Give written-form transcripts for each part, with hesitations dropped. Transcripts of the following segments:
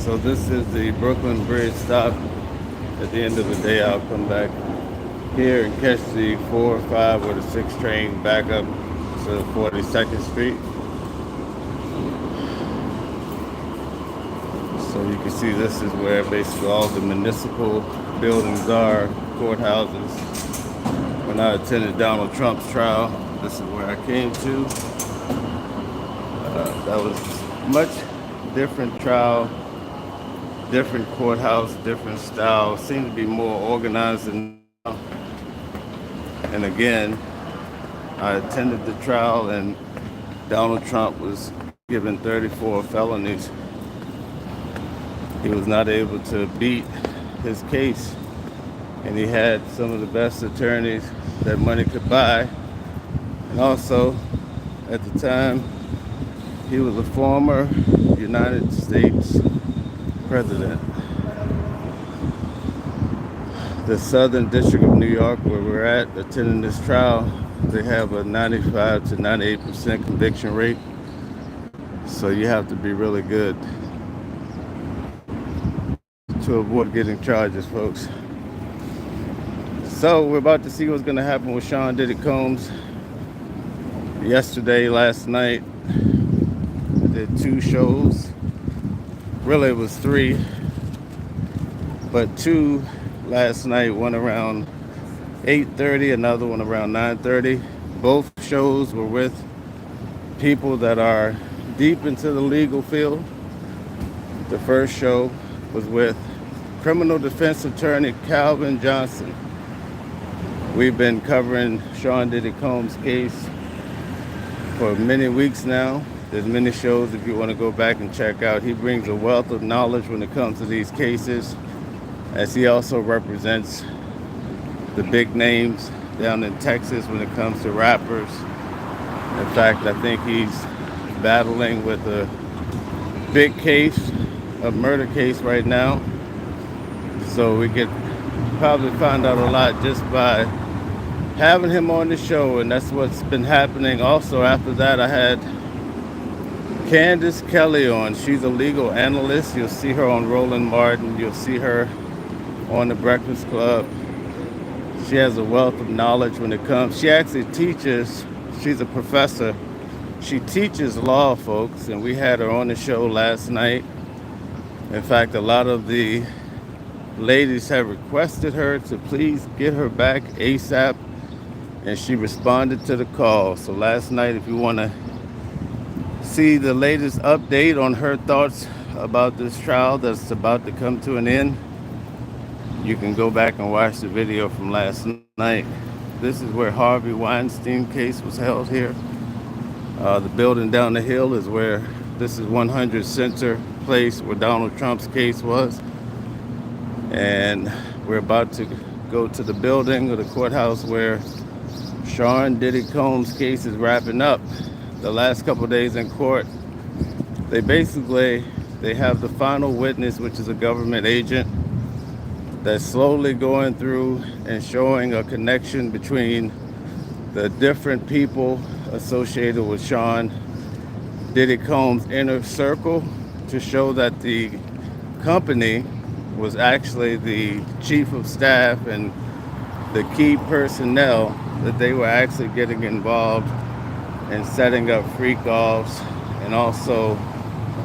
So this is the Brooklyn Bridge stop. At the end of the day, I'll come back here and catch the 4, 5, or the 6 train back up to 42nd Street. So you can see this is where basically all the municipal buildings are, courthouses. When I attended Donald Trump's trial, this is where I came to. That was much different trial, different courthouse, different style. Seemed to be more organized than now. And again, I attended the trial and Donald Trump was given 34 felonies. He was not able to beat his case, and he had some of the best attorneys that money could buy. And also, at the time, he was a former United States president. The Southern District of New York, where we're at, attending this trial, they have a 95 to 98% conviction rate. So you have to be really good to avoid getting charges, folks. So we're about to see what's going to happen with Sean Diddy Combs. Yesterday, last night, I did 2 shows. Really, it was 3, but 2 last night. One around 8:30, another one around 9:30. Both shows were with people that are deep into the legal field. The first show was with criminal defense attorney Calvin Johnson. We've been covering Sean Diddy Combs' case for many weeks now. There's many shows if you want to go back and check out. He brings a wealth of knowledge when it comes to these cases, as he also represents the big names down in Texas when it comes to rappers. In fact, I think he's battling with a big case, a murder case right now. So we could probably find out a lot just by having him on the show, and that's what's been happening. Also, after that, I had Candace Kelly on. She's a legal analyst. You'll see her on Roland Martin. You'll see her on The Breakfast Club. She has a wealth of knowledge when it comes. She actually teaches. She's a professor. She teaches law, folks, and we had her on the show last night. In fact, a lot of the ladies have requested her to please get her back ASAP, and she responded to the call. So last night, if you want to see the latest update on her thoughts about this trial that's about to come to an end, you can go back and watch the video from last night. This is where Harvey Weinstein case was held here. The building down the hill is where, this is 100 Center Place, where Donald Trump's case was. And we're about to go to the building or the courthouse where Sean Diddy Combs' case is wrapping up. The last couple of days in court, they have the final witness, which is a government agent, that's slowly going through and showing a connection between the different people associated with Sean Diddy Combs' inner circle, to show that the company was actually the chief of staff and the key personnel, that they were actually getting involved in setting up freak-offs and also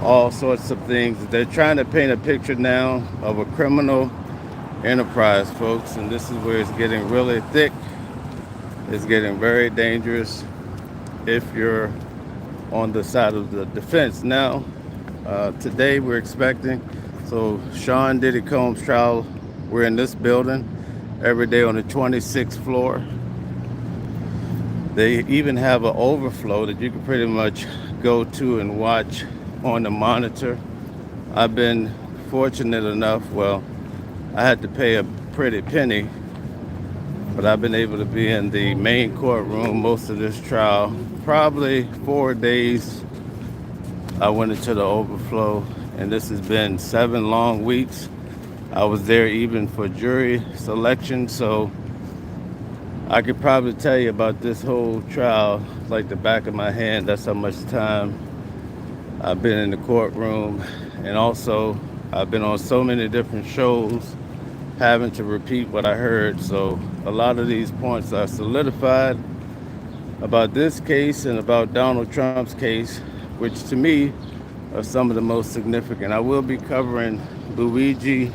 all sorts of things. They're trying to paint a picture now of a criminal enterprise, folks, and this is where it's getting really thick. It's getting very dangerous if you're on the side of the defense. Now, today we're expecting, so Sean Diddy Combs trial, we're in this building every day on the 26th floor. They even have an overflow that you can pretty much go to and watch on the monitor. I've been fortunate enough, well, I had to pay a pretty penny, but I've been able to be in the main courtroom most of this trial. Probably 4 days I went into the overflow, and this has been 7 long weeks. I was there even for jury selection, so I could probably tell you about this whole trial like the back of my hand. That's how much time I've been in the courtroom. And also, I've been on so many different shows having to repeat what I heard. So a lot of these points are solidified about this case and about Donald Trump's case, which to me are some of the most significant. I will be covering Luigi,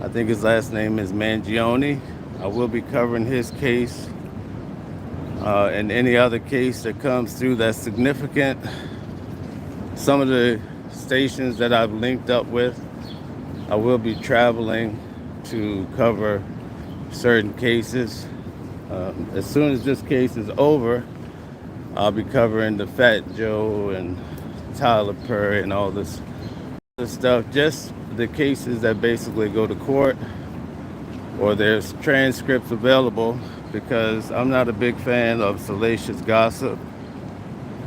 I think his last name is Mangione. I will be covering his case and any other case that comes through that's significant. Some of the stations that I've linked up with, I will be traveling to cover certain cases. As soon as this case is over, I'll be covering the Fat Joe and Tyler Perry and all this stuff. Just the cases that basically go to court or there's transcripts available, because I'm not a big fan of salacious gossip.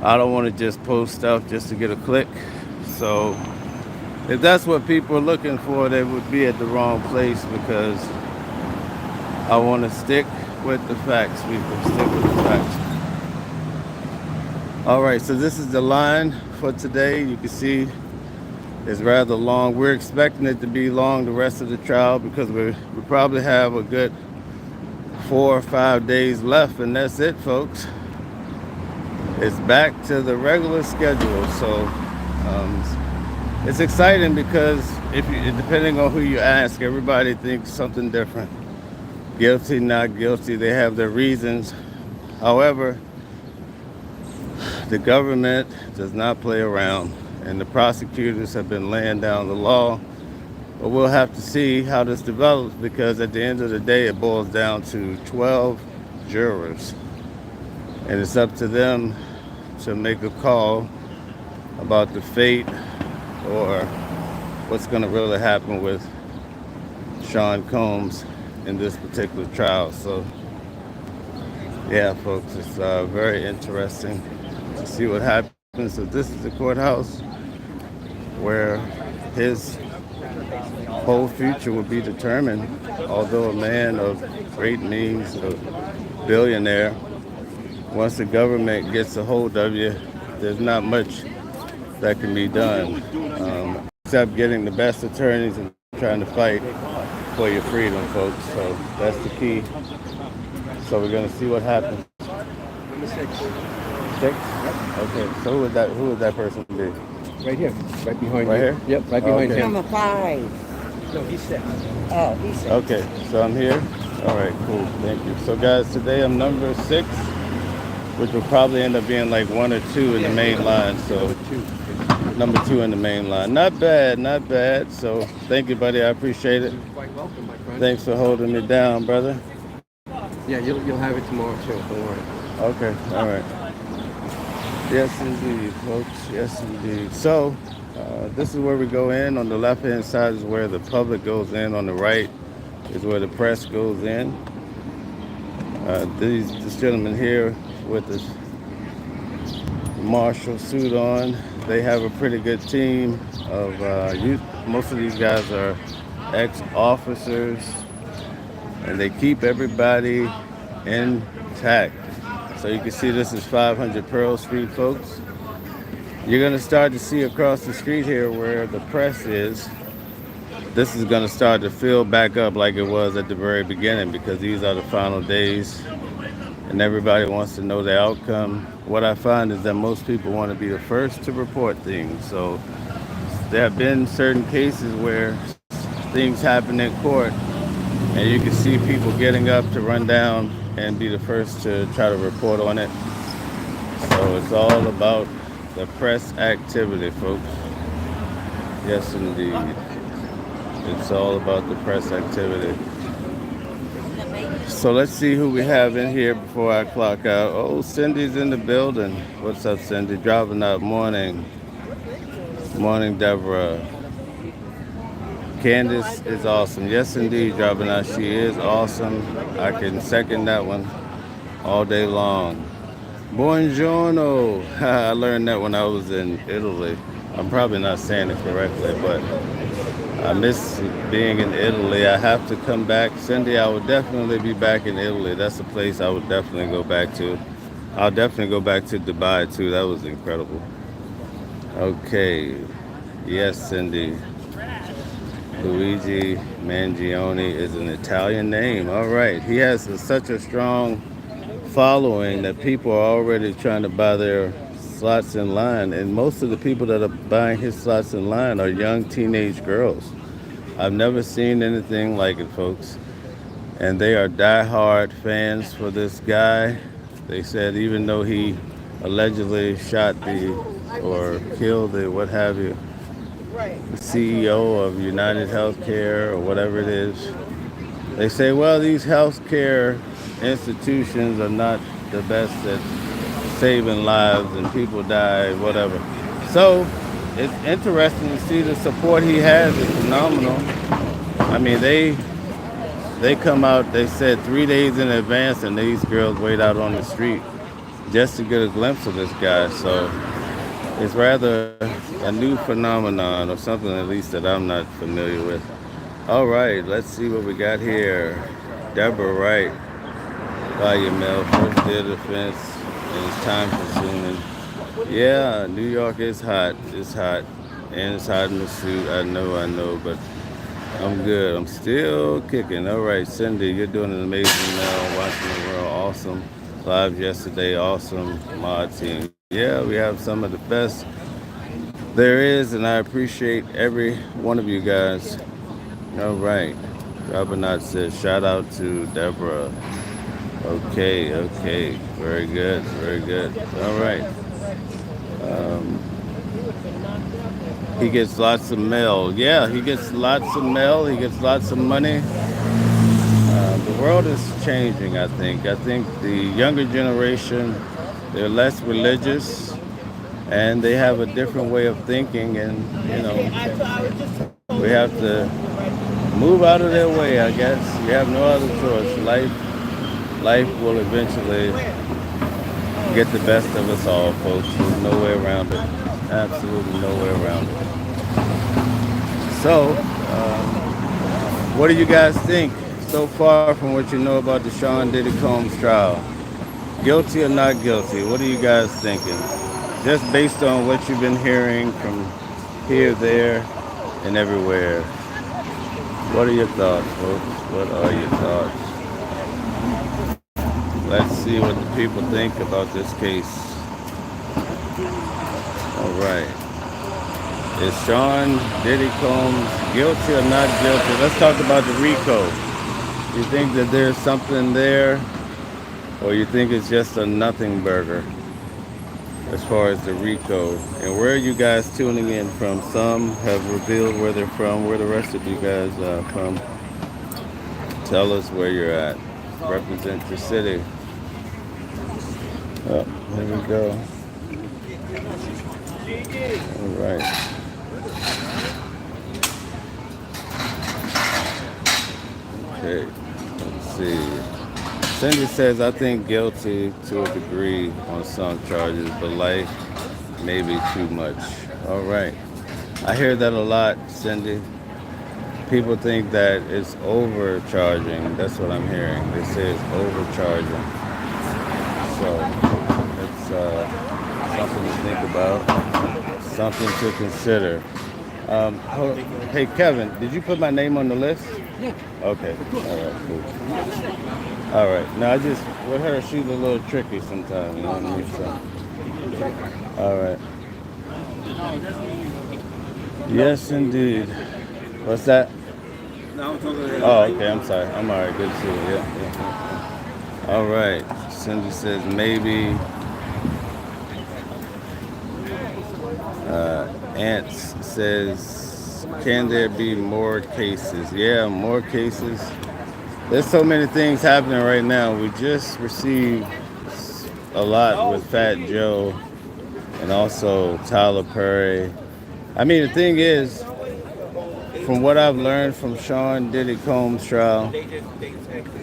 I don't want to just post stuff just to get a click. So if that's what people are looking for, they would be at the wrong place, because I want to stick with the facts, people. Stick with the facts. All right, so this is the line for today. You can see it's rather long. We're expecting it to be long the rest of the trial, because we probably have a good 4 or 5 days left, and that's it, folks. It's back to the regular schedule. So it's exciting, because depending on who you ask, everybody thinks something different. Guilty, not guilty, they have their reasons. However, the government does not play around, and the prosecutors have been laying down the law. But we'll have to see how this develops, because at the end of the day, it boils down to 12 jurors. And it's up to them to make a call about the fate or what's going to really happen with Sean Combs in this particular trial. So, yeah, folks, it's very interesting to see what happens. So this is the courthouse where his whole future will be determined. Although a man of great means, a billionaire, once the government gets a hold of you, there's not much that can be done, except getting the best attorneys and trying to fight for your freedom, folks. So that's the key. So we're going to see what happens. Number 6. 6? Okay, so who would that person be? Right here. Right behind Right you. here? Yep, right behind Okay. him. Number 5. No, he's 6. Oh, he's 6. Okay, so I'm here. All right, cool. Thank you. So, guys, today I'm number 6, which will probably end up being like 1 or 2 in the main line. So, number 2 in the main line. Not bad, not bad. So, thank you, buddy. I appreciate it. You're quite welcome, my friend. Thanks for holding me down, brother. Yeah, you'll have it tomorrow too. Don't worry. Okay, all right. Yes, indeed, folks. Yes, indeed. So, this is where we go in. On the left-hand side is where the public goes in. On the right is where the press goes in. This gentleman here with his marshal suit on, they have a pretty good team of youth. Most of these guys are ex-officers, and they keep everybody intact. So you can see this is 500 Pearl Street, folks. You're going to start to see across the street here where the press is. This is going to start to fill back up like it was at the very beginning, because these are the final days and everybody wants to know the outcome. What I find is that most people want to be the first to report things. So there have been certain cases where things happen in court, and you can see people getting up to run down and be the first to try to report on it. So it's all about the press activity, folks. Yes, indeed. It's all about the press activity. So let's see who we have in here before I clock out. Oh, Cindy's in the building. What's up, Cindy? Driving out. Morning. Morning, Deborah. Candace is awesome. Yes, indeed, driving out. She is awesome. I can second that one all day long. Buongiorno. I learned that when I was in Italy. I'm probably not saying it correctly, but I miss being in Italy. I have to come back. Cindy, I would definitely be back in Italy. That's a place I would definitely go back to. I'll definitely go back to Dubai, too. That was incredible. Okay. Yes, Cindy. Luigi Mangione is an Italian name. All right. He has such a strong following that people are already trying to buy their slots in line. And most of the people that are buying his slots in line are young teenage girls. I've never seen anything like it, folks. And they are diehard fans for this guy. They said even though he allegedly shot the or killed the what have you, the CEO of United Healthcare or whatever it is, they say, well, these healthcare institutions are not the best at saving lives and people die, whatever. So it's interesting to see the support he has is phenomenal. I mean, they come out, they said 3 days in advance, and these girls wait out on the street just to get a glimpse of this guy. So it's rather a new phenomenon or something at least that I'm not familiar with. All right, let's see what we got here. Deborah Wright, by your mail, first day of defense, and it's time consuming. Yeah, New York is hot. It's hot. And it's hot in the suit. I know, but I'm good. I'm still kicking. All right, Cindy, you're doing an amazing now. Watching the world, awesome. Live yesterday, awesome. Mod team. Yeah, we have some of the best there is, and I appreciate every one of you guys. All right. Robinot says, shout out to Deborah. Okay. Very good. All right. Um, he gets lots of mail. Yeah, he gets lots of mail. He gets lots of money. The world is changing, I think. I think the younger generation, they're less religious and they have a different way of thinking. And, we have to move out of their way, I guess. We have no other choice. Life will eventually get the best of us all, folks. There's no way around it. Absolutely no way around it. So, what do you guys think so far from what you know about the Sean Diddy Combs trial? Guilty or not guilty? What are you guys thinking? Just based on what you've been hearing from here, there, and everywhere. What are your thoughts, folks? What are your thoughts? Let's see what the people think about this case. All right. Is Sean Diddy Combs guilty or not guilty? Let's talk about the RICO. You think that there's something there, or you think it's just a nothing burger as far as the RICO? And where are you guys tuning in from? Some have revealed where they're from. Where the rest of you guys are from? Tell us where you're at. Represent your city. Oh, here we go. All right. Okay, let's see. Cindy says, I think guilty to a degree on some charges, but life may be too much. All right. I hear that a lot, Cindy. People think that it's overcharging. That's what I'm hearing. They say it's overcharging. So it's something to think about, something to consider. Hey, Kevin, did you put my name on the list? Yeah. Okay. All right, cool. All right. Now, with her, she's a little tricky sometimes. You know what I mean? So, all right. Yes, indeed. What's that? Oh, okay. I'm sorry. I'm all right. Good to see you. Yeah. All right. Cindy says maybe. Ants says, can there be more cases? Yeah, more cases. There's so many things happening right now. We just received a lot with Fat Joe and also Tyler Perry. I mean, the thing is, from what I've learned from Sean Diddy Combs' trial,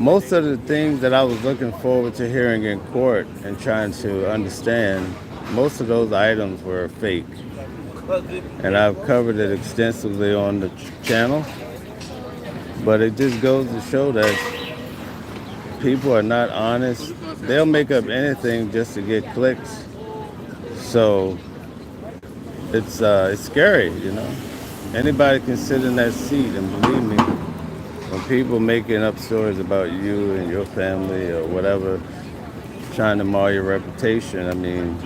most of the things that I was looking forward to hearing in court and trying to understand, most of those items were fake. And I've covered it extensively on the channel. But it just goes to show that people are not honest. They'll make up anything just to get clicks. So it's scary, you know. anybody can sit in that seat, and believe me, when people making up stories about you and your family or whatever, trying to mar your reputation, I mean,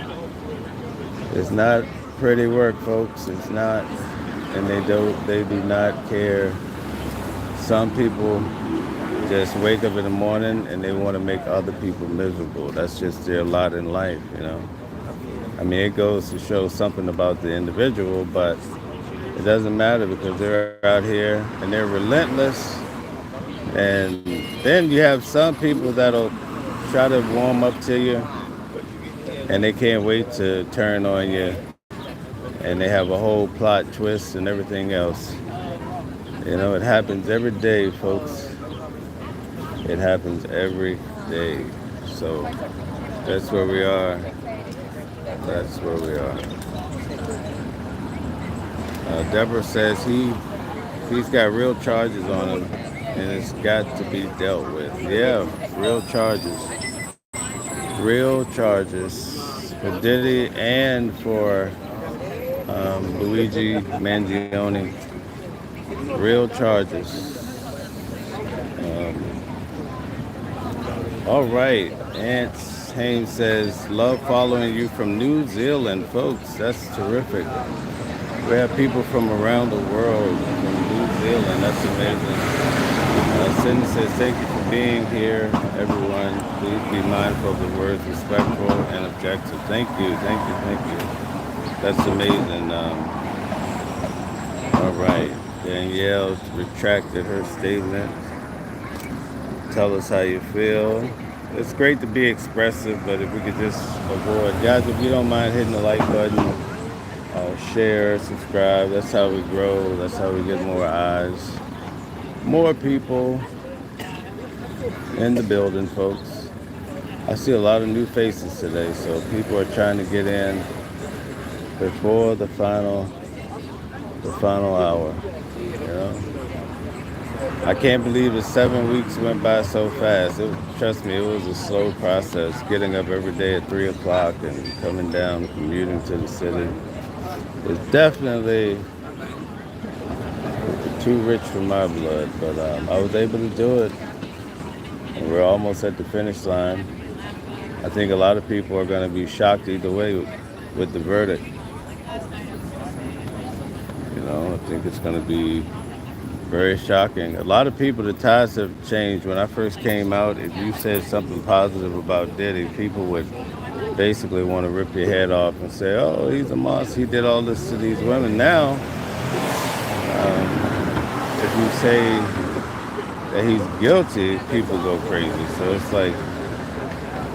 it's not pretty work, folks. It's not, and they do not care. Some people just wake up in the morning and they want to make other people miserable. That's just their lot in life, you know. I mean, it goes to show something about the individual, but it doesn't matter because they're out here and they're relentless. And then you have some people that'll try to warm up to you and they can't wait to turn on you. And they have a whole plot twist and everything else. You know, it happens every day, folks. It happens every day. So that's where we are. That's where we are. Deborah says he's got real charges on him, and it's got to be dealt with. Yeah, real charges. Real charges for Diddy and for Luigi Mangione. Real charges. All right. Aunt Haynes says, love following you from New Zealand, folks. That's terrific. We have people from around the world from New Zealand. That's amazing. Cindy says, thank you for being here, everyone. Please be mindful of the words respectful and objective. Thank you, thank you, thank you. That's amazing. All right. Danielle retracted her statement. Tell us how you feel. It's great to be expressive, but if we could just avoid, guys, if you don't mind hitting the like button, share, subscribe. That's how we grow. That's how we get more eyes, more people in the building, folks. I see a lot of new faces today, so people are trying to get in before the final hour. You know, I can't believe the 7 weeks went by so fast. Trust me, it was a slow process. Getting up every day at 3 o'clock and coming down, commuting to the city. It's definitely too rich for my blood, but I was able to do it. And we're almost at the finish line. I think a lot of people are going to be shocked either way with the verdict. You know, I think it's going to be very shocking. A lot of people, the tides have changed. When I first came out, if you said something positive about Diddy, people would basically want to rip your head off and say, oh, he's a monster, he did all this to these women. Now, if you say that he's guilty, people go crazy. So it's like,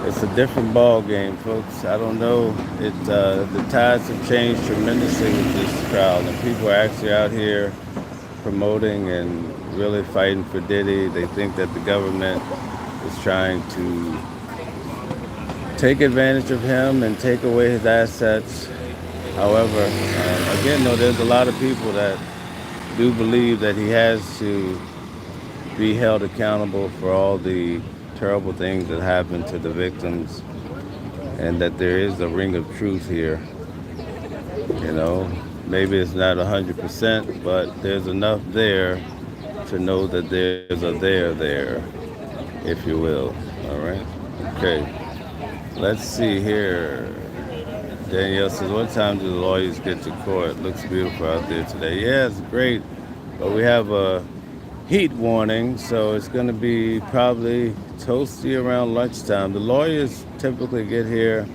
it's a different ball game, folks. I don't know. The tides have changed tremendously with this trial, and people are actually out here promoting and really fighting for Diddy. They think that the government is trying to take advantage of him and take away his assets. However, again, though, there's a lot of people that do believe that he has to be held accountable for all the terrible things that happened to the victims, and that there is a ring of truth here. You know, maybe it's not 100%, but there's enough there to know that there's a there, if you will. All right? Okay. Let's see here. Danielle says, what time do the lawyers get to court? Looks beautiful out there today. Yeah, it's great. But we have a heat warning, so it's going to be probably toasty around lunchtime. The lawyers typically get here,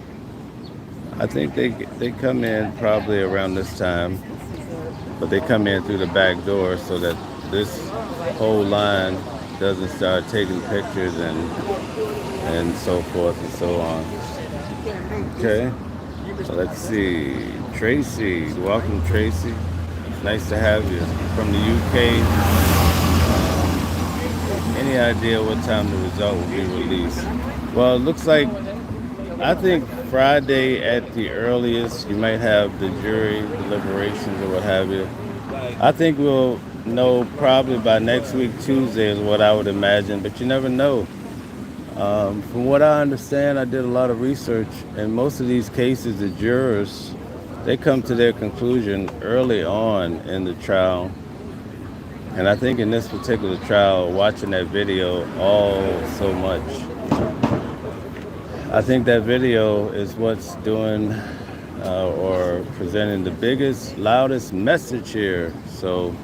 I think they come in probably around this time, but they come in through the back door so that this whole line doesn't start taking pictures and so forth and so on. Okay, so let's see. Tracy, welcome, Tracy. Nice to have you from the UK. Any idea what time the result will be released? Well, it looks like, I think Friday at the earliest. You might have the jury deliberations or what have you. I think we'll know probably by next week, Tuesday is what I would imagine, but you never know. From what I understand, I did a lot of research, and most of these cases, the jurors they come to their conclusion early on in the trial. And I think in this particular trial, watching that video all so much, I think that video is what's doing or presenting the biggest, loudest message here. So,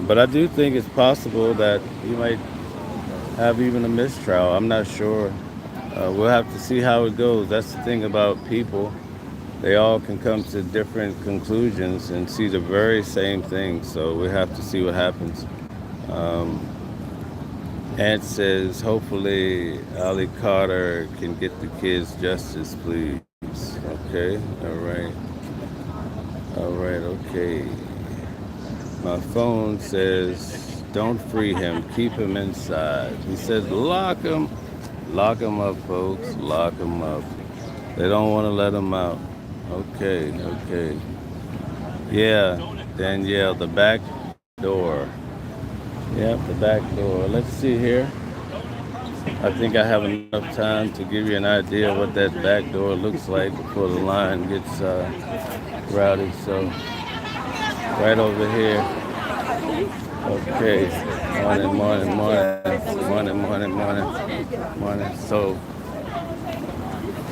but I do think it's possible that you might have even a mistrial. I'm not sure. We'll have to see how it goes. That's the thing about people. They all can come to different conclusions and see the very same thing. So we have to see what happens. Um, Ant says, hopefully Ali Carter can get the kids justice, please. Okay, all right. All right, okay. My phone says, don't free him, keep him inside. He says, lock him. Lock him up, folks, lock him up. They don't want to let him out. Okay, okay. Yeah, Danielle, the back door. Yep, the back door. Let's see here. I think I have enough time to give you an idea what that back door looks like before the line gets rowdy. So, right over here. Okay. Morning. So,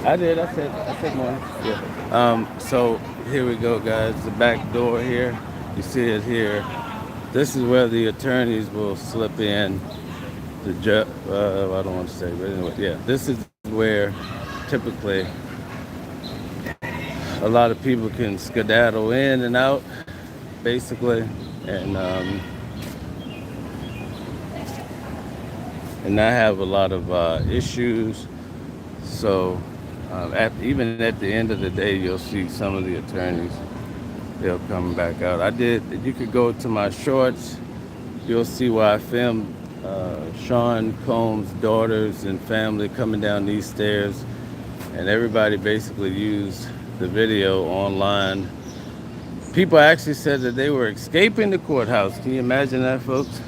I said morning. Yeah. So here we go, guys. The back door here. You see it here. This is where the attorneys will slip in. I don't want to say, but anyway, yeah. This is where typically a lot of people can skedaddle in and out, basically, and not have a lot of issues. So even at the end of the day, you'll see some of the attorneys, they'll come back out. You could go to my shorts, you'll see where I filmed Sean Combs' daughters and family coming down these stairs, and everybody basically used the video online. People actually said that they were escaping the courthouse. Can you imagine that, folks?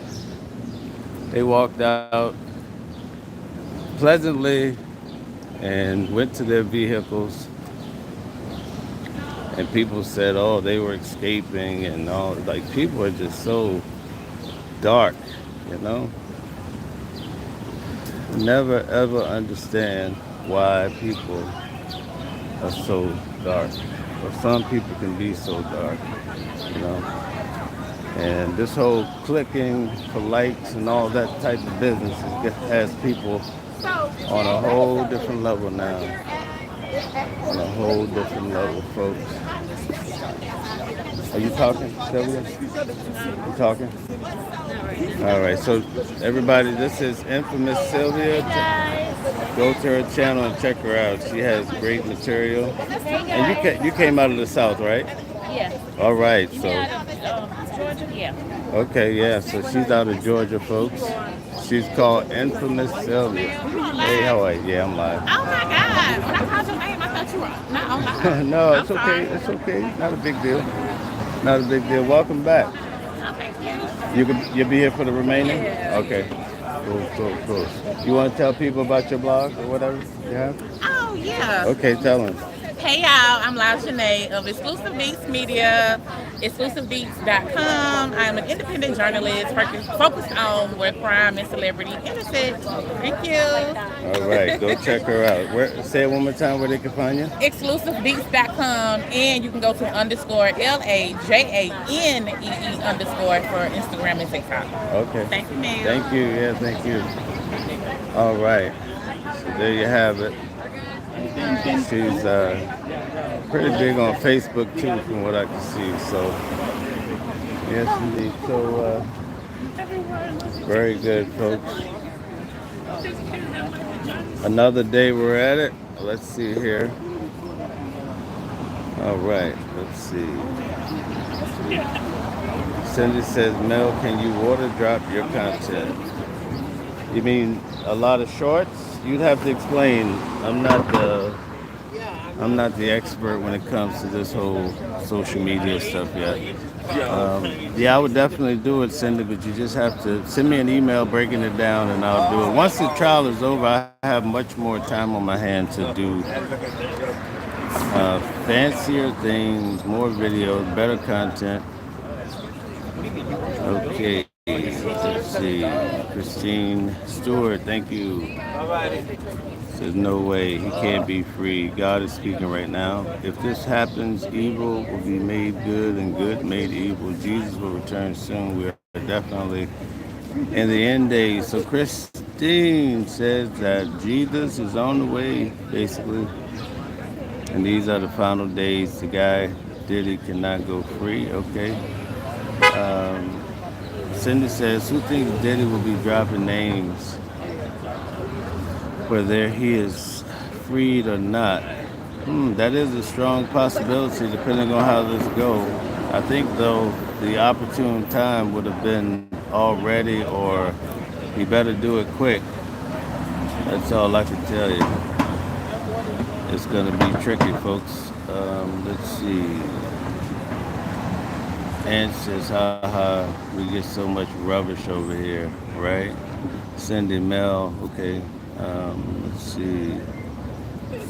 They walked out pleasantly and went to their vehicles, and people said, oh, they were escaping and all. Like, people are just so dark, you know? Never ever understand why people are so dark, or some people can be so dark, you know? And this whole clicking for likes and all that type of business has people on a whole different level now. On a whole different level, folks. Are you talking, Sylvia? You talking? All right, so everybody, this is Infamous Sylvia. Go to her channel and check her out. She has great material. And you came out of the South, right? Yeah. All right, so. Georgia? Yeah. Okay, yeah, so she's out of Georgia, folks. She's called Infamous Sylvia. Hey, how are you? Yeah, I'm live. Oh my God. When I called your name, I thought you were not on live. No, I'm it's okay. sorry. It's okay. Not a big deal. Not a big deal. Welcome back. Okay. You'll be here for the remaining? Yeah. Okay. Cool. You want to tell people about your blog or whatever you have? Oh, yeah. Okay, tell them. Hey, y'all. I'm Loud Janae of Exclusive Beats Media, exclusivebeats.com. I'm an independent journalist focused on where crime and celebrity intersect. Thank you. All right, go check her out. Say it one more time where they can find you. Exclusivebeats.com, and you can go to _LAJANEE _ for Instagram and TikTok. Okay. Thank you, Neil. Thank you. Yeah, thank you. All right. So there you have it. She's pretty big on Facebook too, from what I can see. So, yes, indeed. So, very good, folks. Another day we're at it. Let's see here. All right, let's see. Cindy says, Mel, can you water drop your content? You mean a lot of shorts? You'd have to explain. I'm not the expert when it comes to this whole social media stuff yet. Yeah, I would definitely do it, Cindy, but you just have to send me an email breaking it down and I'll do it. Once the trial is over, I have much more time on my hand to do Fancier things, more videos, better content. Okay, let's see. Christine Stewart, thank you. Says no way, he can't be free. God is speaking right now. If this happens, evil will be made good and good made evil. Jesus will return soon. We are definitely in the end days. So Christine says that Jesus is on the way, basically. And these are the final days. The guy Diddy cannot go free. Okay. Um, Cindy says, who thinks Diddy will be dropping names whether he is freed or not? That is a strong possibility depending on how this goes. I think, though, the opportune time would have been already, or he better do it quick. That's all I can tell you. It's going to be tricky, folks. Let's see. Ant says, haha, we get so much rubbish over here, right? Cindy Mel, okay. Let's see.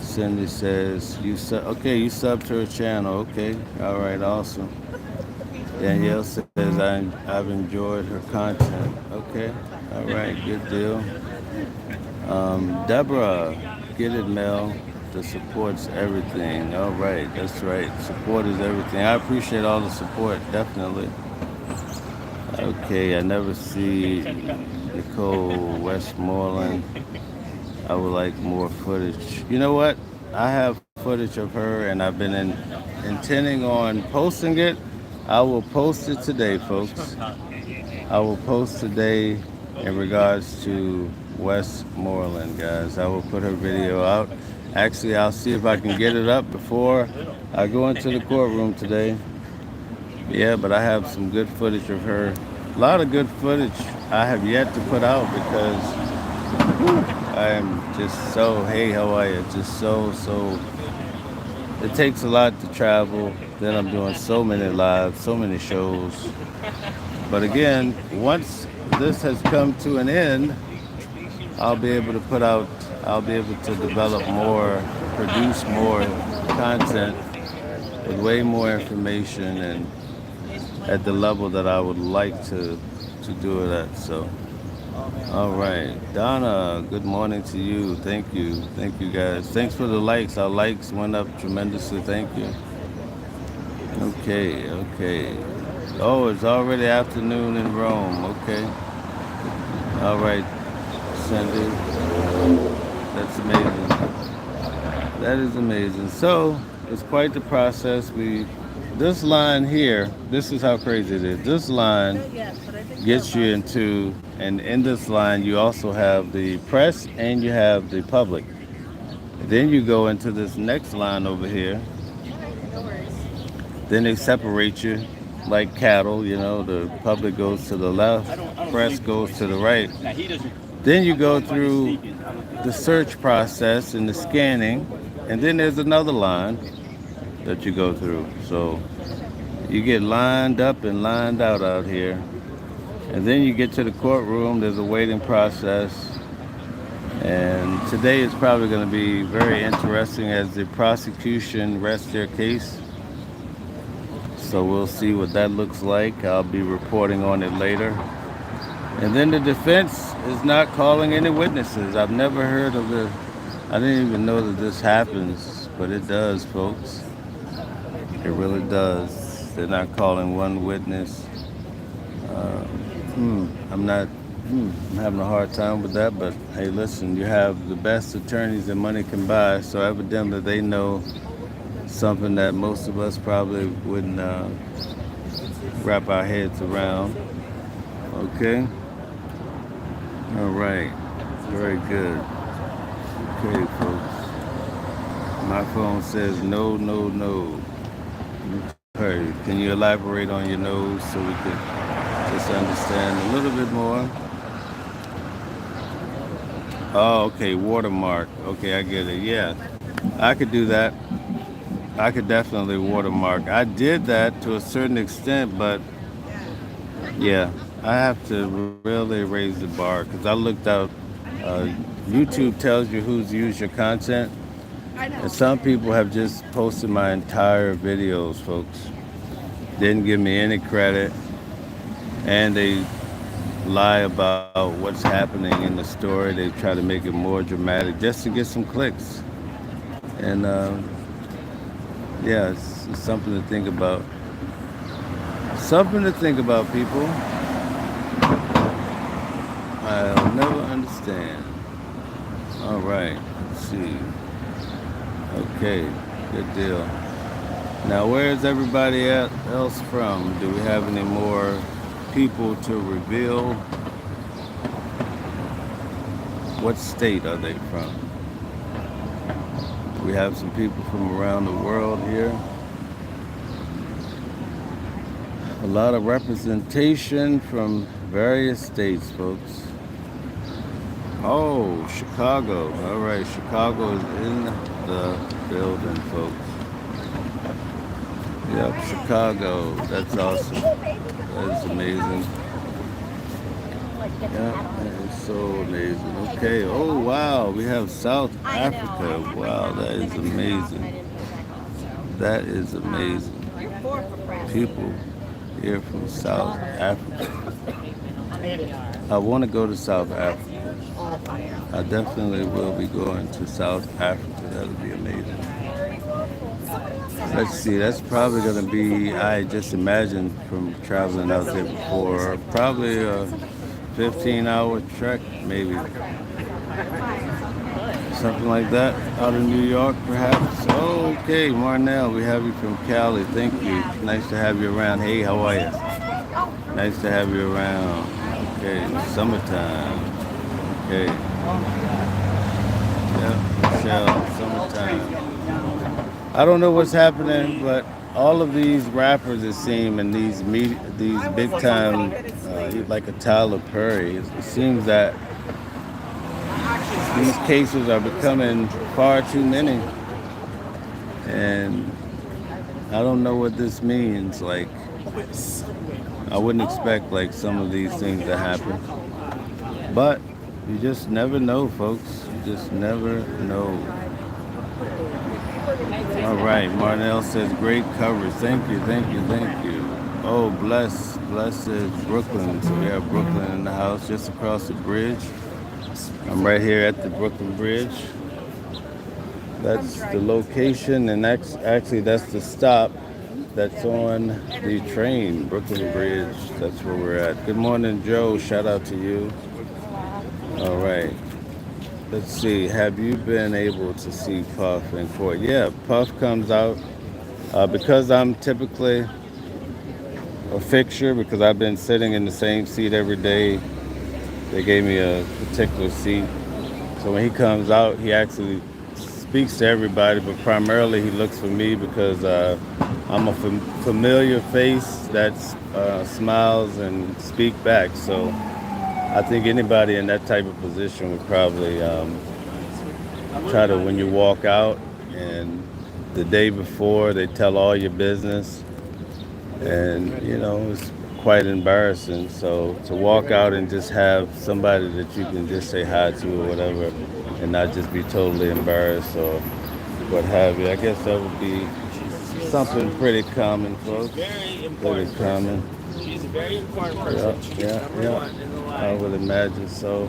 Cindy says, you subbed to her channel, okay. All right, awesome. Danielle says, I've enjoyed her content, okay. All right, good deal. Deborah, get it, Mel. The support's everything. All right, that's right. Support is everything. I appreciate all the support, definitely. Okay, I never see Nicole Westmoreland. I would like more footage. You know what? I have footage of her, and I've been intending on posting it. I will post it today, folks. I will post today in regards to Westmoreland, guys. I will put her video out. Actually, I'll see if I can get it up before I go into the courtroom today. Yeah, but I have some good footage of her. A lot of good footage I have yet to put out because I am just so, hey, how are you? Just so, it takes a lot to travel. Then I'm doing so many lives, so many shows. But again, once this has come to an end, I'll be able to develop more, produce more content with way more information and at the level that I would like to do it at. So, all right. Donna, good morning to you. Thank you. Thank you, guys. Thanks for the likes. Our likes went up tremendously. Thank you. Okay. Oh, it's already afternoon in Rome. Okay. All right, Cindy. That's amazing. That is amazing. So, it's quite the process. This line here, this is how crazy it is. This line gets you into, and in this line, you also have the press and you have the public. Then you go into this next line over here. Then they separate you like cattle, the public goes to the left, press goes to the right. Then you go through the search process and the scanning, and then there's another line that you go through. So you get lined up and lined out here. And then you get to the courtroom, there's a waiting process. And today is probably going to be very interesting as the prosecution rests their case. So we'll see what that looks like. I'll be reporting on it later. And then the defense is not calling any witnesses. I've never heard of I didn't even know that this happens, but it does, folks. It really does. They're not calling one witness. I'm having a hard time with that, but hey, listen, you have the best attorneys that money can buy, so evidently they know something that most of us probably wouldn't wrap our heads around. Okay? All right. Very good. Okay, folks. My phone says no. Okay. Can you elaborate on your nose so we can just understand a little bit more? Oh, okay. Watermark. Okay, I get it. Yeah. I could do that. I could definitely watermark. I did that to a certain extent, but yeah, I have to really raise the bar because I looked out. YouTube tells you who's used your content, And some people have just posted my entire videos, folks. Didn't give me any credit, and they lie about what's happening in the story. They try to make it more dramatic just to get some clicks. And yeah, it's something to think about. Something to think about, people. I'll never understand. All right, let's see. Okay, good deal. Now, where is everybody else from? Do we have any more people to reveal? What state are they from? We have some people from around the world here. A lot of representation from various states, folks. Oh, Chicago. All right, Chicago is in the building, folks. Yep, Chicago. That's awesome. That is amazing. Yeah, that is so amazing. Okay. Oh, wow. We have South Africa. Wow, that is amazing. That is amazing. People here from South Africa. I want to go to South Africa. I definitely will be going to South Africa. That would be amazing. Let's see, that's probably going to be, I just imagined from traveling out there before, probably a 15-hour trek, maybe. Something like that, out of New York, perhaps. Oh, okay, Marnell, we have you from Cali. Thank you. Nice to have you around. Hey, how are you? Nice to have you around. Okay, summertime. Okay. Yeah, Michelle, summertime. I don't know what's happening, but all of these rappers, it seems, and these big time, like a Tyler Perry, it seems that these cases are becoming far too many, and I don't know what this means. Like, I wouldn't expect like some of these things to happen, but you just never know, folks. You just never know. All right, Marnell says great coverage. Thank you, thank you, thank you. Oh, bless is Brooklyn. So we have Brooklyn in the house, just across the bridge. I'm right here at the Brooklyn Bridge. That's the location, and that's the stop that's on the train, Brooklyn Bridge. That's where we're at. Good morning, Joe. Shout out to you. All right. Let's see. Have you been able to see Puff in court? Yeah, Puff comes out because I'm typically a fixture because I've been sitting in the same seat every day. They gave me a particular seat. So when he comes out, he actually speaks to everybody, but primarily he looks for me because I'm a familiar face that smiles and speak back. So I think anybody in that type of position would probably try to, when you walk out and the day before they tell all your business, and it's quite embarrassing. So to walk out and just have somebody that you can just say hi to or whatever and not just be totally embarrassed or what have you, I guess that would be something pretty common, folks. Pretty common. She's a very important person. Yeah. I would imagine so.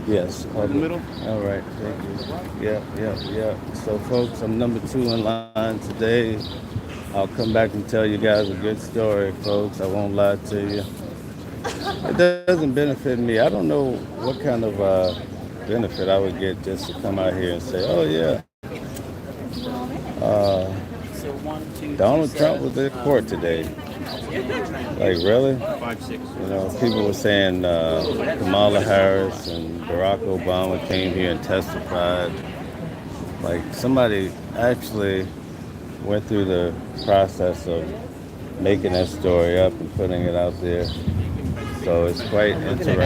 Yes. In the middle? All right. Thank you. Yeah. So, folks, I'm number 2 in line today. I'll come back and tell you guys a good story, folks. I won't lie to you. It doesn't benefit me. I don't know what kind of benefit I would get just to come out here and say, oh, yeah. Donald Trump was at court today. Like, really? 5'6". People were saying Kamala Harris and Barack Obama came here and testified. Like, somebody actually went through the process of making that story up and putting it out there. So it's quite interesting.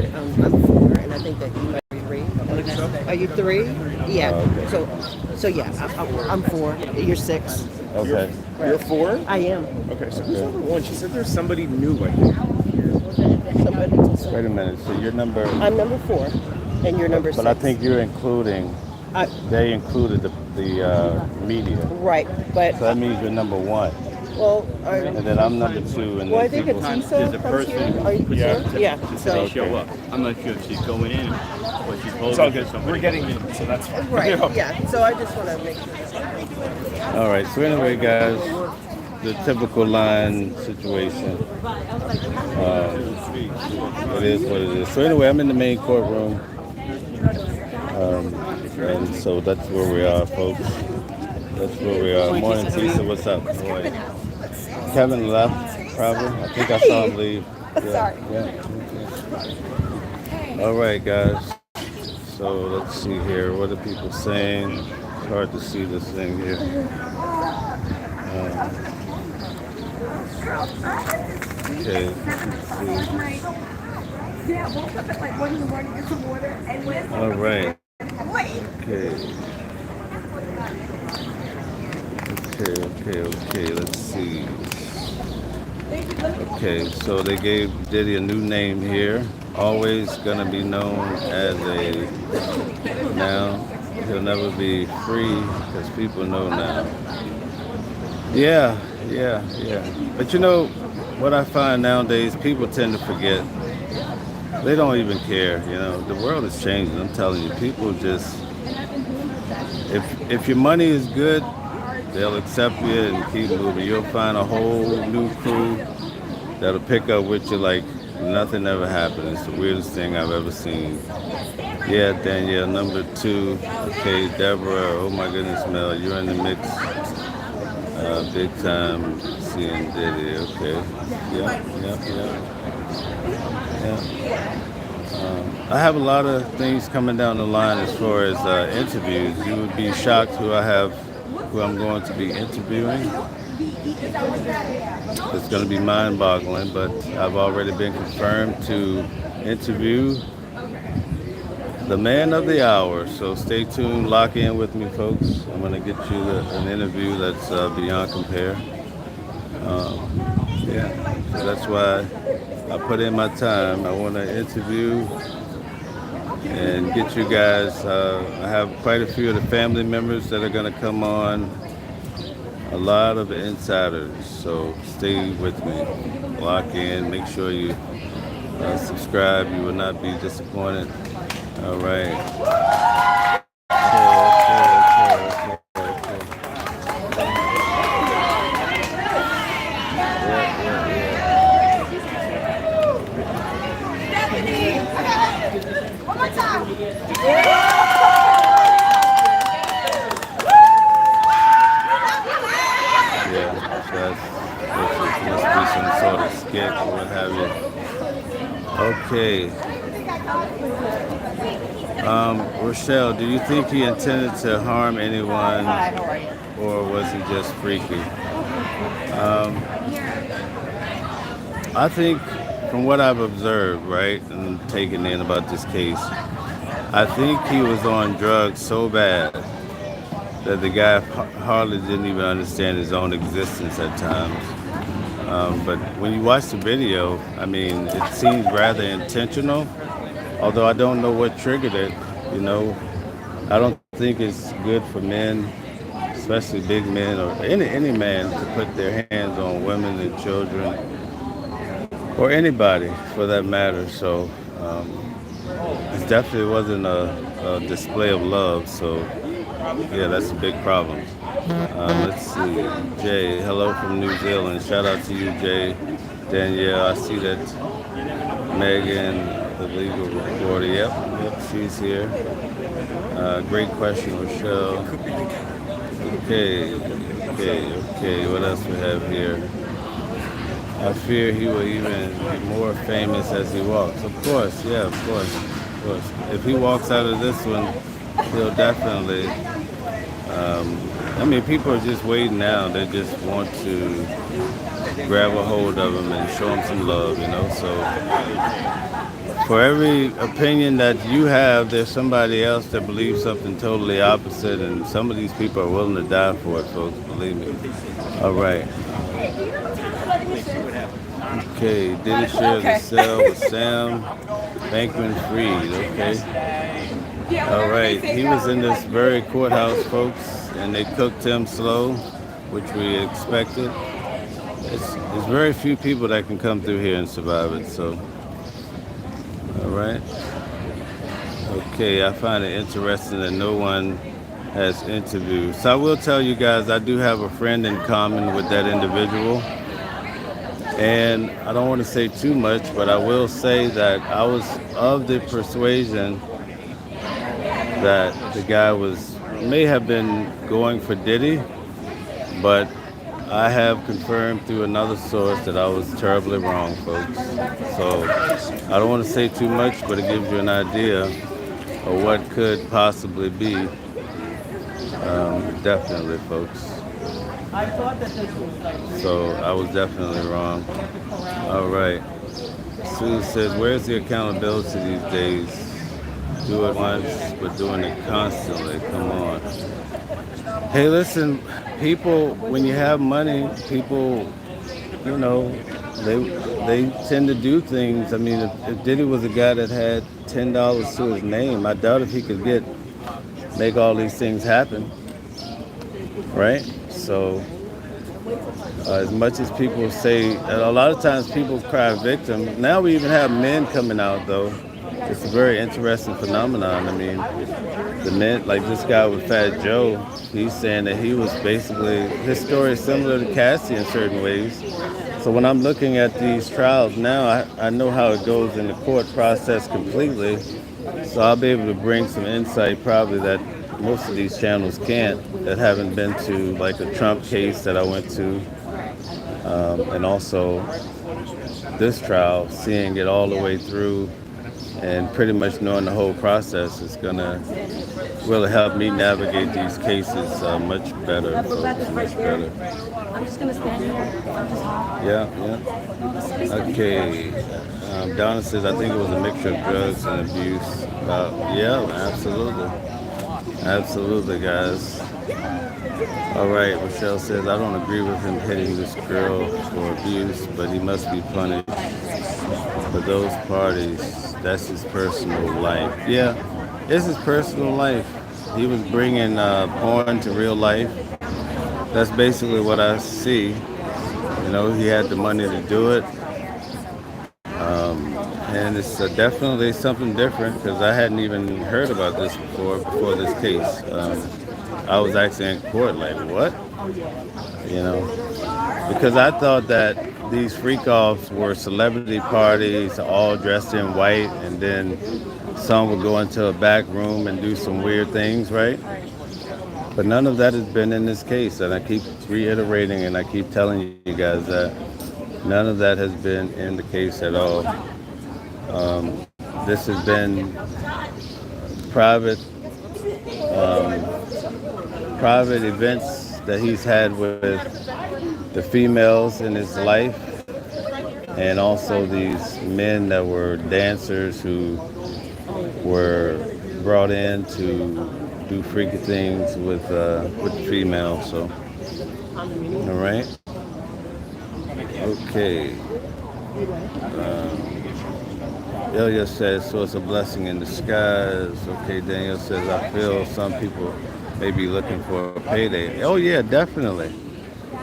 I'm 4, and I think that you might be 3. Are you 3? Yeah. Oh, okay. So yeah, I'm 4. You're 6. Okay. You're 4? I am. Okay, so who's number 1? She said there's somebody new right here. Wait a minute. So you're number... I'm number 4, and you're number 6. But I think you're including I, They included the media. right, but So that means you're number one. well, And then I'm number two. And well, I then think people. Atisa There's a comes here. person Are you who sure? puts Yeah. to So show up. I'm not sure if she's going in or she's holding It's all for good. somebody. We're getting in, so that's fine. right, yeah. So I just want to make sure. All right. So anyway, guys, the typical line situation. It is what it is. So anyway, I'm in the main courtroom. And so that's where we are, folks. That's where we are. Morning, Tisa. What's up? Boy. Kevin left, probably. I think I saw him leave. Sorry. Yeah. Okay. All right, guys. So let's see here. What are people saying? It's hard to see this thing here. Okay. Let's see. All right. Okay. Okay. Let's see. Okay, so they gave Diddy a new name here. Always gonna be known as a now. He'll never be free because people know now. Yeah. But you know what I find nowadays, people tend to forget. They don't even care. You know, the world is changing. I'm telling you, people just if your money is good, they'll accept you and keep moving. You'll find a whole new crew that'll pick up with you like nothing ever happened. It's the weirdest thing I've ever seen. Yeah, Danielle, number 2. Okay, Deborah. Oh my goodness, Mel, you're in the mix. Big time seeing Diddy. Okay. Yeah. I have a lot of things coming down the line as far as interviews. You would be shocked who I'm going to be interviewing. It's going to be mind-boggling, but I've already been confirmed to interview the man of the hour. So stay tuned, lock in with me, folks. I'm going to get you an interview that's beyond compare. So that's why I put in my time. I want to interview and get you guys. I have quite a few of the family members that are going to come on. A lot of insiders, so stay with me. Lock in. Make sure you subscribe. You will not be disappointed. All right. Must be some sort of skit or what have you. Okay. Rochelle, do you think he intended to harm anyone, or was he just freaky? I think, from what I've observed, right, and taken in about this case, I think he was on drugs so bad that the guy hardly didn't even understand his own existence at times. But when you watch the video, I mean, it seems rather intentional, although I don't know what triggered it, you know. I don't think it's good for men, especially big men or any man, to put their hands on women and children, or anybody for that matter. So it definitely wasn't a display of love, so yeah, that's a big problem. Let's see. Jay, hello from New Zealand. Shout out to you, Jay. Danielle, I see that. Megan, the legal reporter. Yep, she's here. Great question, Rochelle. Okay. What else we have here? I fear he will even be more famous as he walks. Of course, yeah, of course. If he walks out of this one, he'll definitely. I mean, people are just waiting now. They just want to grab a hold of him and show him some love, you know. So for every opinion that you have, there's somebody else that believes something totally opposite, and some of these people are willing to die for it, folks, believe me. All right. Okay, did he share the cell with Sam Bankman-Fried? Okay. All right, he was in this very courthouse, folks, and they cooked him slow, which we expected. There's very few people that can come through here and survive it, so, all right. Okay, I find it interesting that no one has interviewed. So I will tell you guys, I do have a friend in common with that individual. And I don't want to say too much, but I will say that I was of the persuasion that the guy may have been going for Diddy, but I have confirmed through another source that I was terribly wrong, folks. So I don't want to say too much, but it gives you an idea of what could possibly be. Definitely, folks. So I was definitely wrong. All right. Sue says, where's the accountability these days? Do it once, but doing it constantly. Come on. Hey, listen, people, when you have money, people, you know, they tend to do things. I mean, if Diddy was a guy that had $10 to his name, I doubt if he could make all these things happen, right? So, as much as people say, a lot of times people cry victim. Now we even have men coming out, though. It's a very interesting phenomenon. I mean, the men, like this guy with Fat Joe, he's saying that he was basically, his story is similar to Cassie in certain ways. So when I'm looking at these trials now, I know how it goes in the court process completely. So I'll be able to bring some insight probably that most of these channels can't, that haven't been to, like a Trump case that I went to, and also this trial, seeing it all the way through and pretty much knowing the whole process is going to really help me navigate these cases much better, folks, much better. I'm just gonna stand here. Yeah. Okay. Donna says, I think it was a mixture of drugs and abuse. Yeah, absolutely. Absolutely, guys. All right, Rochelle says, I don't agree with him hitting this girl for abuse, but he must be punished for those parties. That's his personal life. Yeah, it's his personal life. He was bringing porn to real life. That's basically what I see. You know, he had the money to do it. And it's definitely something different because I hadn't even heard about this before this case. I was actually in court like, what? You know, because I thought that these freak-offs were celebrity parties all dressed in white, and then some would go into a back room and do some weird things, right? But none of that has been in this case, and I keep reiterating and I keep telling you guys that none of that has been in the case at all. This has been private events that he's had with the females in his life, and also these men that were dancers who were brought in to do freaky things with females. So, all right, okay. Ilya says, so it's a blessing in disguise. Okay, Daniel says, I feel some people may be looking for a payday. Oh yeah, definitely.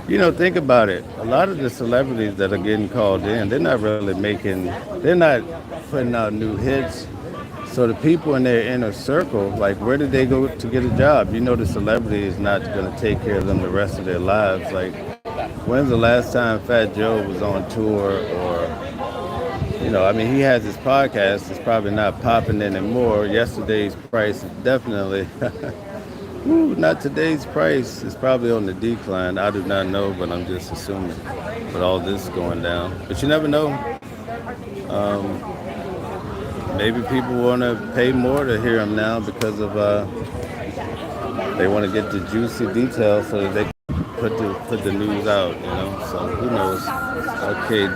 You know, think about it. A lot of the celebrities that are getting called in, they're not putting out new hits. So the people in their inner circle, like, where did they go to get a job? You know, the celebrity is not going to take care of them the rest of their lives. Like, when's the last time Fat Joe was on tour? Or, you know, I mean, he has his podcast. It's probably not popping anymore. Yesterday's price is definitely, not today's price. It's probably on the decline. I do not know, but I'm just assuming with all this going down. But you never know. Maybe people want to pay more to hear him now because of they want to get the juicy details so that they can put the news out, you know. So who knows? Okay,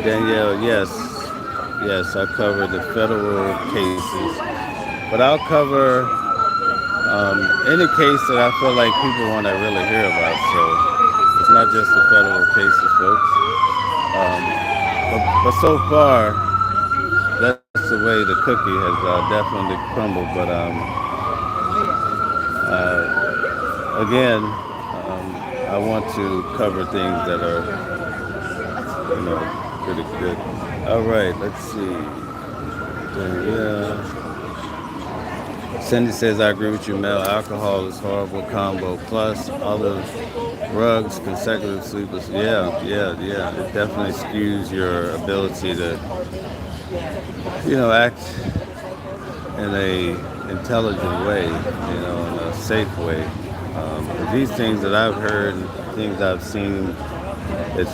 Danielle, yes, I cover the federal cases, but I'll cover any case that I feel like people want to really hear about. So it's not just the federal cases, folks. But so far, that's the way the cookie has definitely crumbled. But again, I want to cover things that are, pretty good. All right, let's see. Yeah. Cindy says, I agree with you, Mel. Alcohol is horrible combo. Plus, other rugs, consecutive sleepless. Yeah. It definitely skews your ability to, act in a intelligent way, in a safe way. These things that I've heard, things I've seen, it's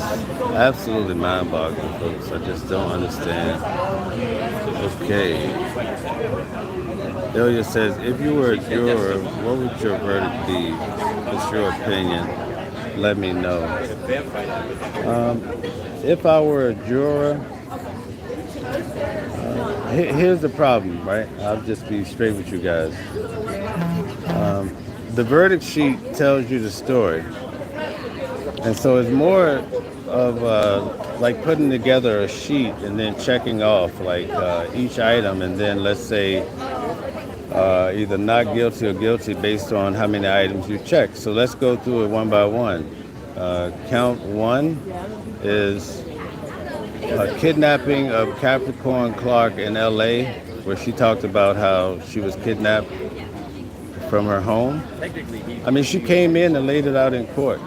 absolutely mind-boggling, folks. I just don't understand. Okay. Ilya says, if you were a juror, what would your verdict be? What's your opinion? Let me know. If I were a juror, here's the problem, right? I'll just be straight with you guys. The verdict sheet tells you the story. And so it's more of like putting together a sheet and then checking off like each item, and then let's say either not guilty or guilty based on how many items you check. So let's go through it one by one. Count one is kidnapping of Capricorn Clark in LA, where she talked about how she was kidnapped from her home. I mean, she came in and laid it out in court.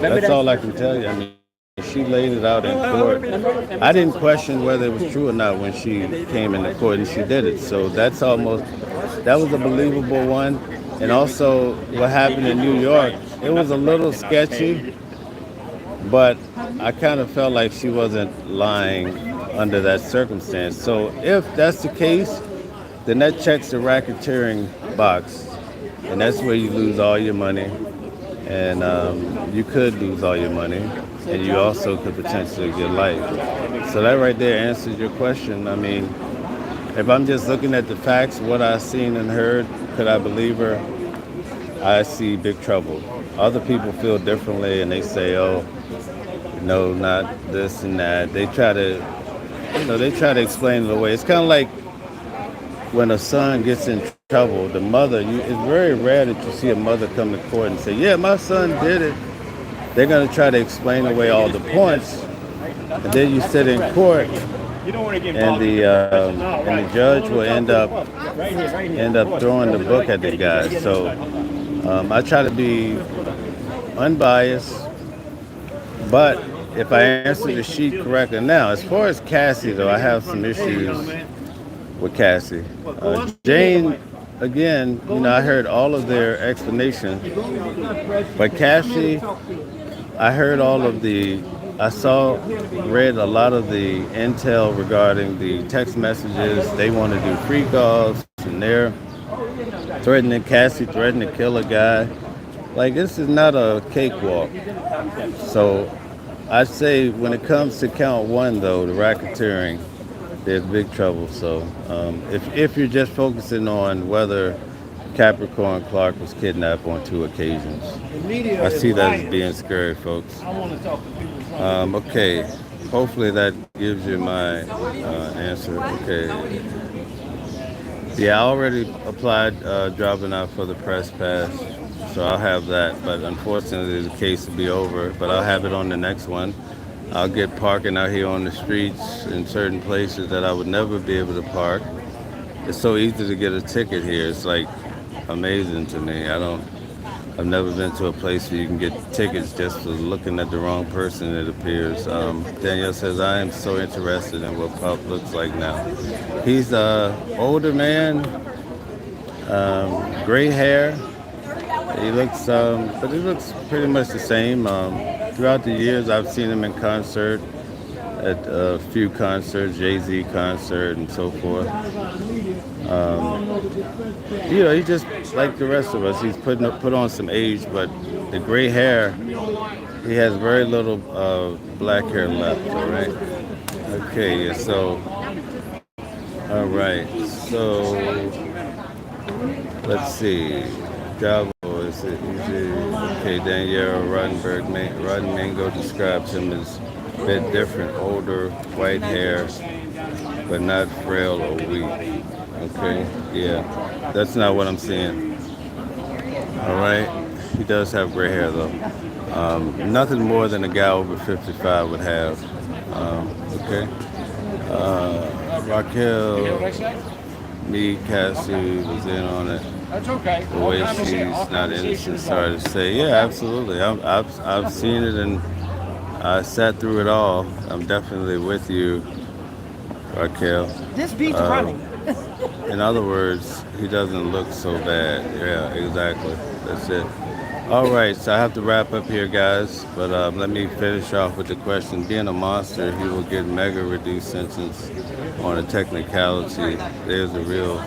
That's all I can tell you. I mean, she laid it out in court. I didn't question whether it was true or not when she came into court, and she did it. So that was a believable one. And also what happened in New York, it was a little sketchy, but I kind of felt like she wasn't lying under that circumstance. So if that's the case, then that checks the racketeering box, and that's where you lose all your money. And you could lose all your money, and you also could potentially get life. So that right there answers your question. I mean, if I'm just looking at the facts, what I've seen and heard, could I believe her? I see big trouble. Other people feel differently, and they say, oh, no, not this and that. They try to explain it away. It's kind of like when a son gets in trouble, the mother, it's very rare that you see a mother come to court and say, yeah, my son did it. They're going to try to explain away all the points, and then you sit in court, and the judge will end up throwing the book at the guy. So I try to be unbiased, but if I answer the sheet correctly. Now, as far as Cassie, though, I have some issues with Cassie. Jane, again, I heard all of their explanations, but Cassie, I heard read a lot of the intel regarding the text messages. They want to do free calls, and they're Cassie threatened to kill a guy. Like, this is not a cakewalk. So I say when it comes to count one, though, the racketeering, there's big trouble. So if you're just focusing on whether Capricorn Clark was kidnapped on 2 occasions, I see that as being scary, folks. Okay, hopefully that gives you my answer. Okay. Yeah, I already applied dropping out for the press pass, so I'll have that. But unfortunately, the case will be over. But I'll have it on the next one. I'll get parking out here on the streets in certain places that I would never be able to park. It's so easy to get a ticket here. It's like amazing to me. I've never been to a place where you can get tickets just for looking at the wrong person, it appears. Danielle says, I am so interested in what Pup looks like now. He's an older man, gray hair. He looks, but he looks pretty much the same. Throughout the years, I've seen him in concert, at a few concerts, Jay-Z concert and so forth. He's just like the rest of us. He's put on some age, but the gray hair, he has very little black hair left, all right? Okay, yeah, so, all right, so, let's see. Java, is it easy? Okay, Danielle Roddenberg, Rodden Mango describes him as a bit different, older, white hair, but not frail or weak. Okay, yeah, that's not what I'm seeing. All right, he does have gray hair though. Nothing more than a guy over 55 would have. Okay. Raquel, me, Cassie was in on it. That's okay. The way she's not innocent, sorry to say. Yeah, absolutely. I've seen it and I sat through it all. I'm definitely with you, Raquel. This beats running. In other words, he doesn't look so bad. Yeah, exactly. That's it. All right, so I have to wrap up here, guys. But let me finish off with the question. Being a monster, he will get mega reduced sentence on a technicality. There's a real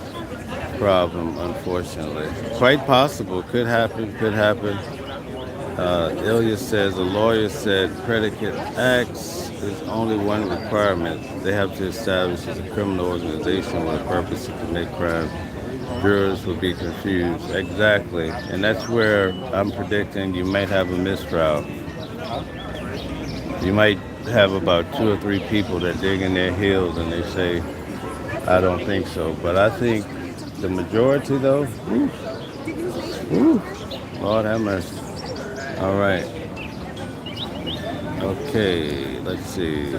problem, unfortunately. Quite possible. Could happen. Could happen. Ilya says, a lawyer said predicate acts is only one requirement. They have to establish as a criminal organization with a purpose to commit crime. Jurors will be confused. Exactly. And that's where I'm predicting you might have a mistrial. You might have about 2 or 3 people that dig in their heels and they say, I don't think so. But I think the majority, though, Lord have mercy. All right. Okay, let's see.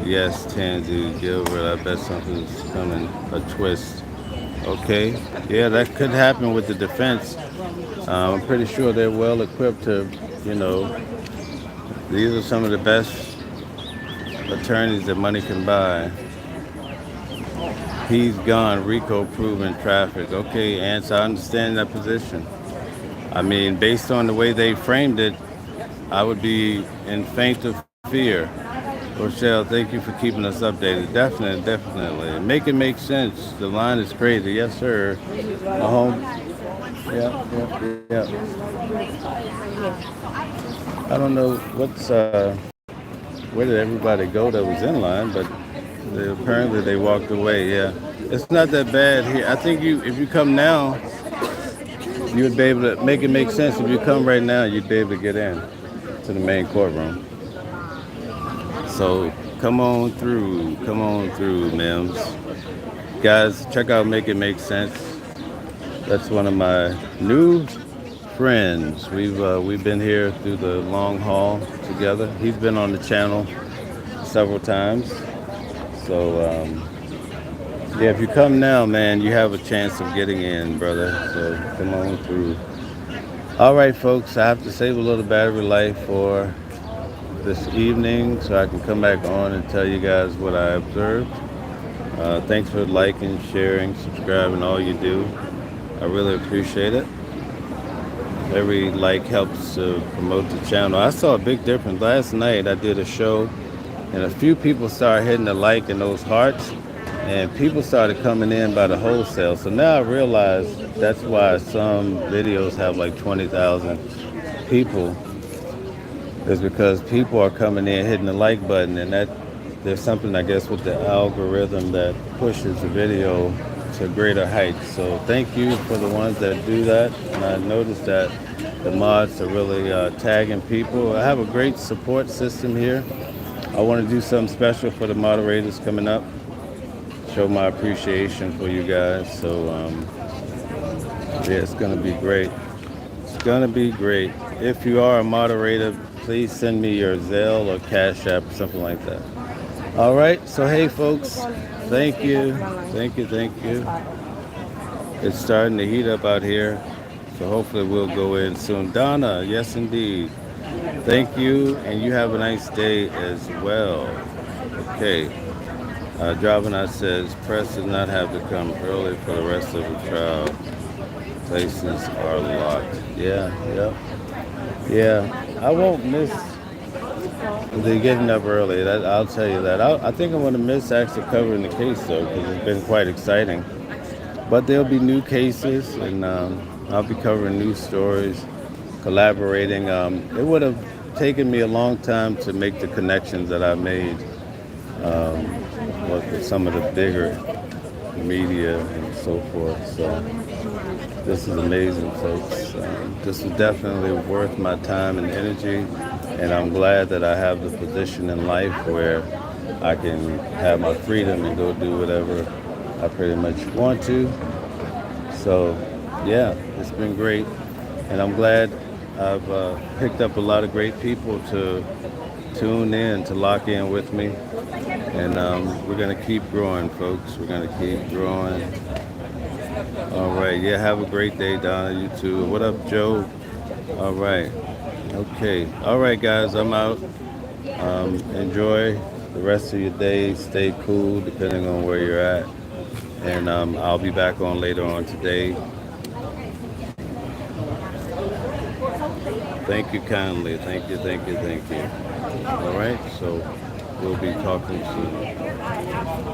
Yes, Tansy, Gilbert, I bet something's coming, a twist. Okay, yeah, that could happen with the defense. I'm pretty sure they're well equipped to, these are some of the best attorneys that money can buy. He's gone, Rico proven traffic. Okay, Ants, I understand that position. I mean, based on the way they framed it, I would be in faint of fear. Rochelle, thank you for keeping us updated. Definitely. Make it make sense. The line is crazy. Yes, sir. Home. Yeah. I don't know where did everybody go that was in line, but apparently they walked away. Yeah. It's not that bad here. I think if you come now, you would be able to make it make sense. If you come right now, you'd be able to get in to the main courtroom. So come on through, Mims. Guys, check out Make It Make Sense. That's one of my new friends. We've been here through the long haul together. He's been on the channel several times. So yeah, if you come now, man, you have a chance of getting in, brother. So come on through. All right, folks, I have to save a little battery life for this evening so I can come back on and tell you guys what I observed. Thanks for liking, sharing, subscribing, all you do. I really appreciate it. Every like helps to promote the channel. I saw a big difference. Last night I did a show and a few people started hitting the like and those hearts and people started coming in by the wholesale. So now I realize that's why some videos have like 20,000 people. Is because people are coming in hitting the like button, and that there's something, I guess, with the algorithm that pushes the video to greater heights. So thank you for the ones that do that. And I noticed that the mods are really tagging people. I have a great support system here. I want to do something special for the moderators coming up. Show my appreciation for you guys. So yeah, it's going to be great. It's going to be great. If you are a moderator, please send me your Zelle or Cash App or something like that. All right. So, hey, folks, thank you. It's starting to heat up out here. So hopefully we'll go in soon. Donna, yes, indeed. Thank you. And you have a nice day as well. Okay. Dravana says, press does not have to come early for the rest of the trial. Places are locked. Yeah. I won't miss the getting up early. I'll tell you that. I think I'm going to miss actually covering the case, though, because it's been quite exciting. But there'll be new cases, and I'll be covering new stories, collaborating. It would have taken me a long time to make the connections that I made with some of the bigger media and so forth. So this is amazing, folks. This is definitely worth my time and energy, and I'm glad that I have the position in life where I can have my freedom and go do whatever I pretty much want to. So, yeah, it's been great. And I'm glad I've picked up a lot of great people to tune in, to lock in with me. And we're going to keep growing, folks. We're going to keep growing. All right. Yeah, have a great day, Donna. You too. What up, Joe? All right. Okay. All right, guys. I'm out. Enjoy the rest of your day. Stay cool, depending on where you're at. And I'll be back on later on today. Thank you kindly. Thank you. All right. So we'll be talking soon.